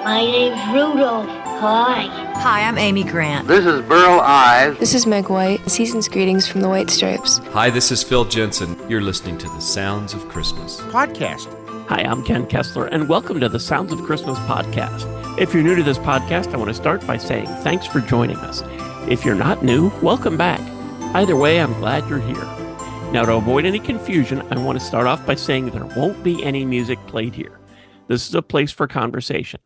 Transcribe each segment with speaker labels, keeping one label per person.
Speaker 1: My name's Rudolph. Hi.
Speaker 2: Hi, I'm Amy Grant.
Speaker 3: This is Burl Ives.
Speaker 4: This is Meg White. Season's greetings from the White Stripes.
Speaker 5: Hi, this is Phil Jensen. You're listening to the Sounds of Christmas
Speaker 6: podcast.
Speaker 7: Hi, I'm Ken Kessler, and welcome to the Sounds of Christmas podcast. If you're new to this podcast, I want to start by saying thanks for joining us. If you're not new, welcome back. Either way, I'm glad you're here. Now, to avoid any confusion, I want to start off by saying there won't be any music played here. This is a place for conversation.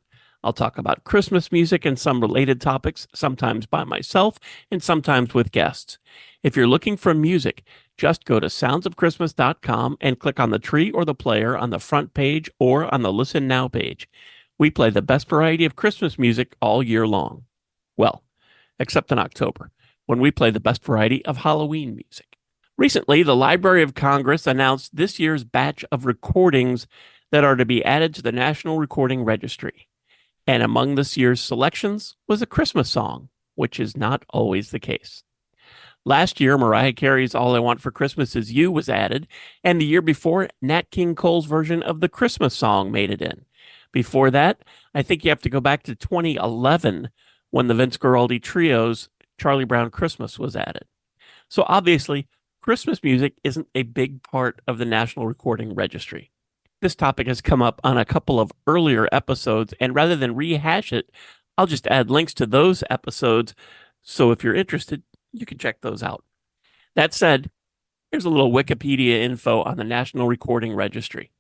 Speaker 7: I'll talk about Christmas music and some related topics, sometimes by myself and sometimes with guests. If you're looking for music, just go to soundsofchristmas.com and click on the tree or the player on the front page or on the Listen Now page. We play the best variety of Christmas music all year long. Well, except in October, when we play the best variety of Halloween music. Recently, the Library of Congress announced this year's batch of recordings that are to be added to the National Recording Registry. And among this year's selections was a Christmas song, which is not always the case. Last year, Mariah Carey's All I Want for Christmas Is You was added, and the year before, Nat King Cole's version of the Christmas song made it in. Before that, I think you have to go back to 2011 when the Vince Guaraldi Trio's Charlie Brown Christmas was added. So obviously, Christmas music isn't a big part of the National Recording Registry. This topic has come up on a couple of earlier episodes, and rather than rehash it, I'll just add links to those episodes, so if you're interested, you can check those out. That said, here's a little Wikipedia info on the National Recording Registry.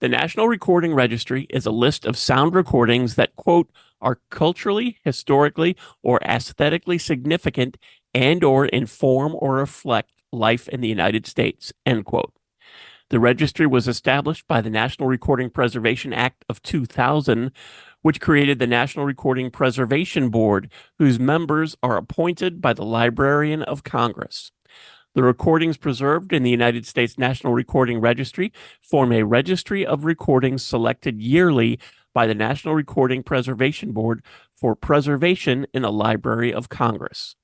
Speaker 7: The National Recording Registry is a list of sound recordings that, quote, are culturally, historically, or aesthetically significant and or inform or reflect life in the United States, end quote. The registry was established by the National Recording Preservation Act of 2000, which created the National Recording Preservation Board, whose members are appointed by the Librarian of Congress. The recordings preserved in the United States National Recording Registry form a registry of recordings selected yearly by the National Recording Preservation Board for preservation in the Library of Congress.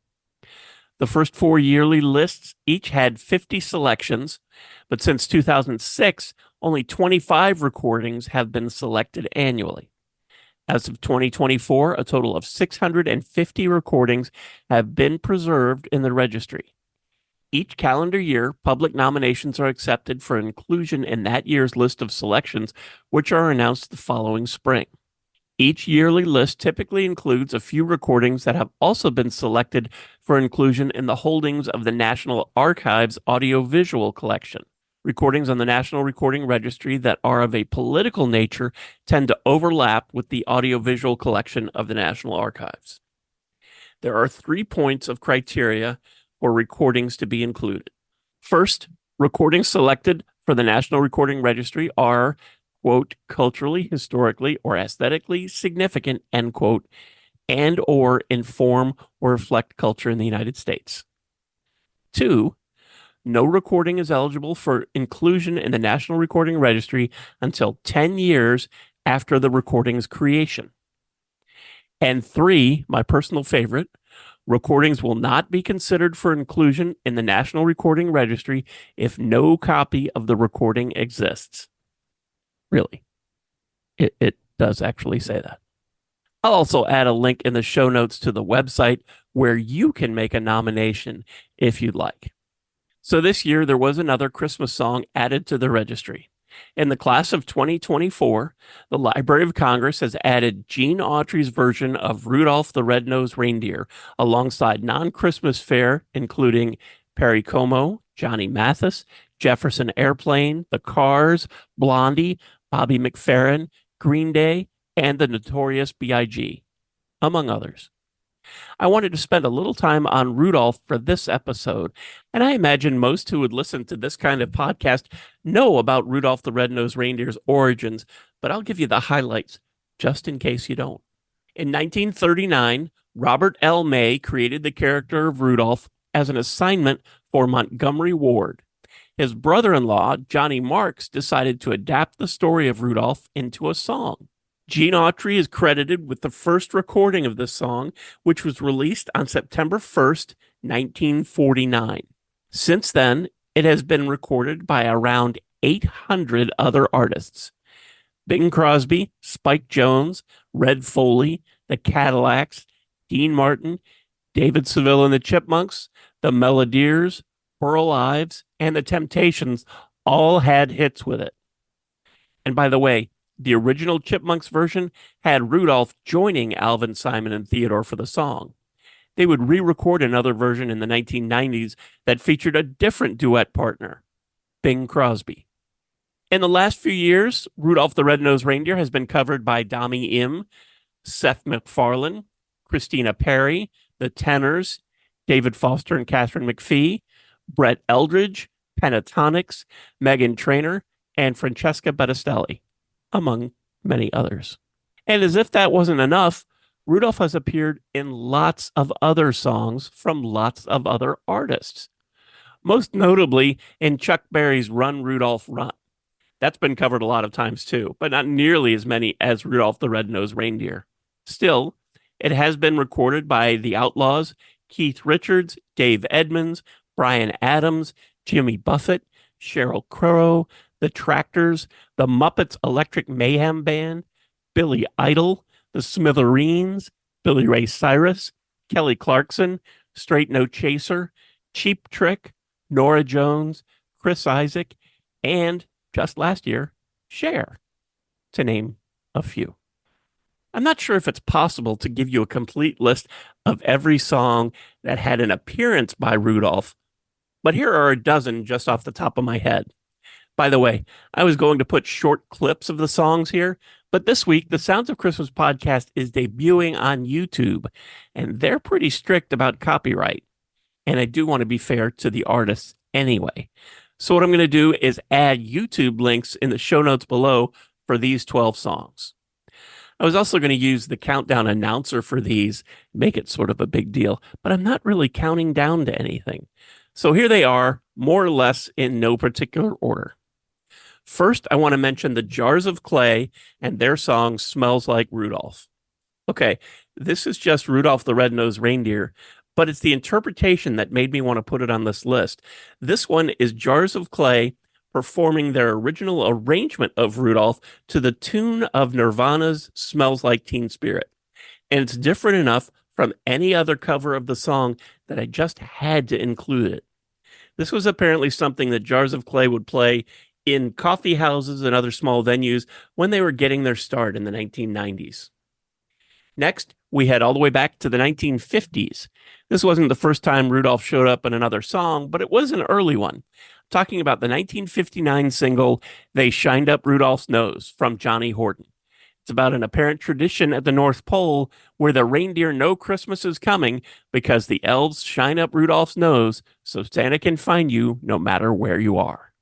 Speaker 7: The first four yearly lists each had 50 selections, but since 2006, only 25 recordings have been selected annually. As of 2024, a total of 650 recordings have been preserved in the registry. Each calendar year, public nominations are accepted for inclusion in that year's list of selections, which are announced the following spring. Each yearly list typically includes a few recordings that have also been selected for inclusion in the holdings of the National Archives audiovisual collection. Recordings on the National Recording Registry that are of a political nature tend to overlap with the audiovisual collection of the National Archives. There are 3 points of criteria for recordings to be included. First, recordings selected for the National Recording Registry are, quote, culturally, historically, or aesthetically significant, end quote, and or inform or reflect culture in the United States. 2, no recording is eligible for inclusion in the National Recording Registry until 10 years after the recording's creation. And 3, my personal favorite, recordings will not be considered for inclusion in the National Recording Registry if no copy of the recording exists. Really, it does actually say that. I'll also add a link in the show notes to the website where you can make a nomination if you'd like. So this year, there was another Christmas song added to the registry. In the class of 2024, the Library of Congress has added Gene Autry's version of Rudolph the Red-Nosed Reindeer alongside non-Christmas fare, including Perry Como, Johnny Mathis, Jefferson Airplane, The Cars, Blondie, Bobby McFerrin, Green Day, and the Notorious B.I.G., among others. I wanted to spend a little time on Rudolph for this episode, and I imagine most who would listen to this kind of podcast know about Rudolph the Red-Nosed Reindeer's origins, but I'll give you the highlights just in case you don't. In 1939, Robert L. May created the character of Rudolph as an assignment for Montgomery Ward. His brother-in-law, Johnny Marks, decided to adapt the story of Rudolph into a song. Gene Autry is credited with the first recording of this song, which was released on September 1st, 1949. Since then, it has been recorded by around 800 other artists. Bing Crosby, Spike Jones, Red Foley, the Cadillacs, Dean Martin, David Seville and the Chipmunks, the Melodiers, Burl Ives, and the Temptations all had hits with it. And by the way, the original Chipmunks version had Rudolph joining Alvin, Simon, and Theodore for the song. They would re-record another version in the 1990s that featured a different duet partner, Bing Crosby. In the last few years, Rudolph the Red-Nosed Reindeer has been covered by Dami Im, Seth MacFarlane, Christina Perri, the Tenors, David Foster and Catherine McPhee, Brett Eldridge, Pentatonics, Meghan Trainor, and Francesca Battistelli, among many others. And as if that wasn't enough, Rudolph has appeared in lots of other songs from lots of other artists, most notably in Chuck Berry's Run, Rudolph, Run. That's been covered a lot of times too, but not nearly as many as Rudolph the Red-Nosed Reindeer. Still, it has been recorded by the Outlaws, Keith Richards, Dave Edmunds, Bryan Adams, Jimmy Buffett, Sheryl Crow, the Tractors, the Muppets Electric Mayhem Band, Billy Idol, the Smithereens, Billy Ray Cyrus, Kelly Clarkson, Straight No Chaser, Cheap Trick, Norah Jones, Chris Isaak, and, just last year, Cher, to name a few. I'm not sure if it's possible to give you a complete list of every song that had an appearance by Rudolph, but here are a dozen just off the top of my head. By the way, I was going to put short clips of the songs here, but this week, the Sounds of Christmas podcast is debuting on YouTube, and they're pretty strict about copyright. And I do want to be fair to the artists anyway. So what I'm going to do is add YouTube links in the show notes below for these 12 songs. I was also going to use the countdown announcer for these, make it sort of a big deal, but I'm not really counting down to anything. So here they are, more or less in no particular order. First, I want to mention the Jars of Clay and their song Smells Like Rudolph. Okay, this is just Rudolph the Red-Nosed Reindeer, but it's the interpretation that made me want to put it on this list. This one is Jars of Clay performing their original arrangement of Rudolph to the tune of Nirvana's Smells Like Teen Spirit. And it's different enough from any other cover of the song that I just had to include it. This was apparently something that Jars of Clay would play in coffee houses and other small venues when they were getting their start in the 1990s. Next, we head all the way back to the 1950s. This wasn't the first time Rudolph showed up in another song, but it was an early one. Talking about the 1959 single, They Shined Up Rudolph's Nose from Johnny Horton. It's about an apparent tradition at the North Pole where the reindeer know Christmas is coming because the elves shine up Rudolph's nose so Santa can find you no matter where you are.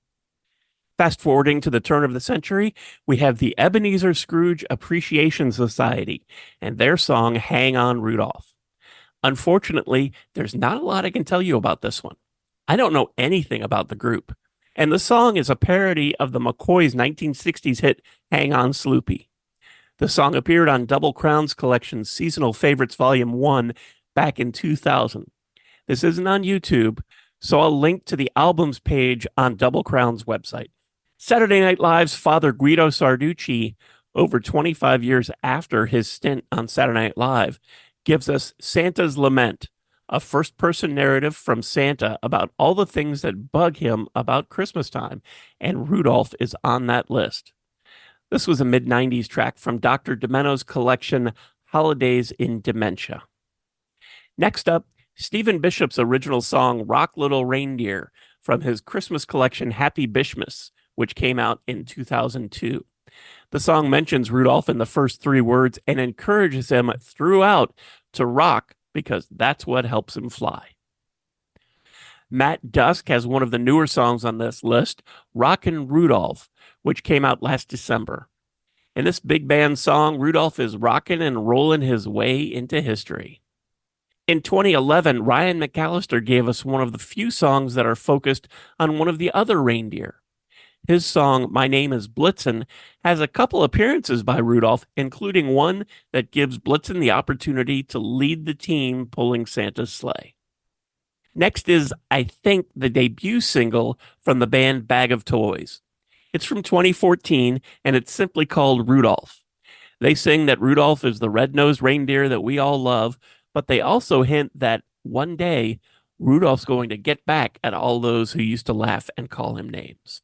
Speaker 7: Fast forwarding to the turn of the century, we have the Ebenezer Scrooge Appreciation Society and their song Hang On Rudolph. Unfortunately, there's not a lot I can tell you about this one. I don't know anything about the group, and the song is a parody of the McCoys' 1960s hit Hang On Sloopy. The song appeared on Double Crown's collection's Seasonal Favorites Volume 1 back in 2000. This isn't on YouTube, so I'll link to the albums page on Double Crown's website. Saturday Night Live's Father Guido Sarducci, over 25 years after his stint on Saturday Night Live, gives us Santa's Lament, a first-person narrative from Santa about all the things that bug him about Christmas time, and Rudolph is on that list. This was a mid-90s track from Dr. Demeno's collection Holidays in Dementia. Next up, Stephen Bishop's original song Rock Little Reindeer from his Christmas collection Happy Bishmas, which came out in 2002. The song mentions Rudolph in the first 3 words and encourages him throughout to rock because that's what helps him fly. Matt Dusk has one of the newer songs on this list, Rockin' Rudolph, which came out last December. In this big band song, Rudolph is rocking and rolling his way into history. In 2011, Ryan McAllister gave us one of the few songs that are focused on one of the other reindeer. His song, My Name is Blitzen, has a couple appearances by Rudolph, including one that gives Blitzen the opportunity to lead the team pulling Santa's sleigh. Next is, I think, the debut single from the band Bag of Toys. It's from 2014, and it's simply called Rudolph. They sing that Rudolph is the red-nosed reindeer that we all love, but they also hint that one day Rudolph's going to get back at all those who used to laugh and call him names.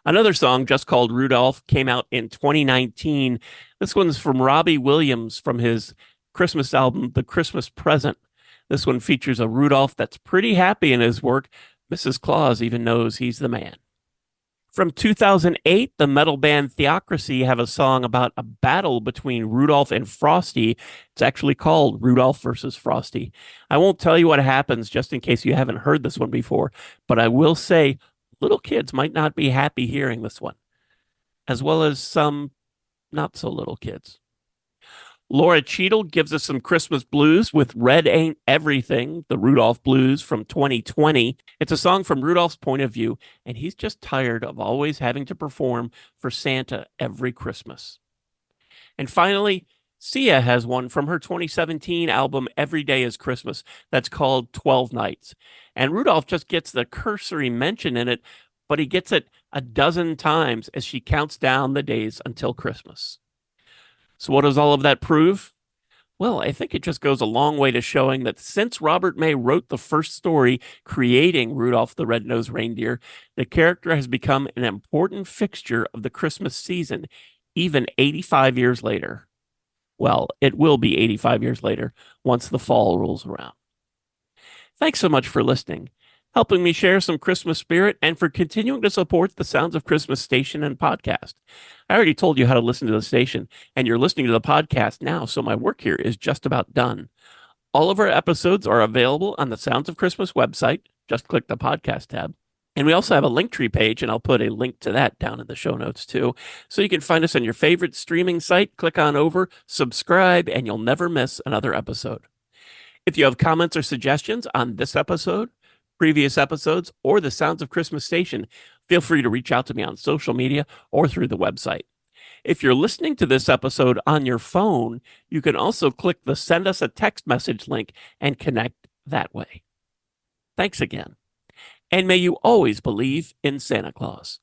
Speaker 7: Another song just called Rudolph came out in 2019. This one's from Robbie Williams from his Christmas album, The Christmas Present. This one features a Rudolph that's pretty happy in his work. Mrs. Claus even knows he's the man. From 2008, the metal band Theocracy have a song about a battle between Rudolph and Frosty. It's actually called Rudolph versus Frosty. I won't tell you what happens just in case you haven't heard this one before, but I will say little kids might not be happy hearing this one, as well as some not so little kids. Laura Cheadle gives us some Christmas blues with Red Ain't Everything, the Rudolph Blues from 2020. It's a song from Rudolph's point of view, and he's just tired of always having to perform for Santa every Christmas. And finally, Sia has one from her 2017 album Every Day is Christmas that's called 12 Nights. And Rudolph just gets the cursory mention in it, but he gets it a dozen times as she counts down the days until Christmas. So what does all of that prove? Well, I think it just goes a long way to showing that since Robert May wrote the first story creating Rudolph the Red-Nosed Reindeer, the character has become an important fixture of the Christmas season, even 85 years later. Well, it will be 85 years later once the fall rolls around. Thanks so much for listening, helping me share some Christmas spirit, and for continuing to support the Sounds of Christmas station and podcast. I already told you how to listen to the station, and you're listening to the podcast now, so my work here is just about done. All of our episodes are available on the Sounds of Christmas website. Just click the podcast tab. And we also have a Linktree page, and I'll put a link to that down in the show notes too. So you can find us on your favorite streaming site, click on over, subscribe, and you'll never miss another episode. If you have comments or suggestions on this episode, previous episodes, or the Sounds of Christmas station, feel free to reach out to me on social media or through the website. If you're listening to this episode on your phone, you can also click the Send Us a Text Message link and connect that way. Thanks again. And may you always believe in Santa Claus.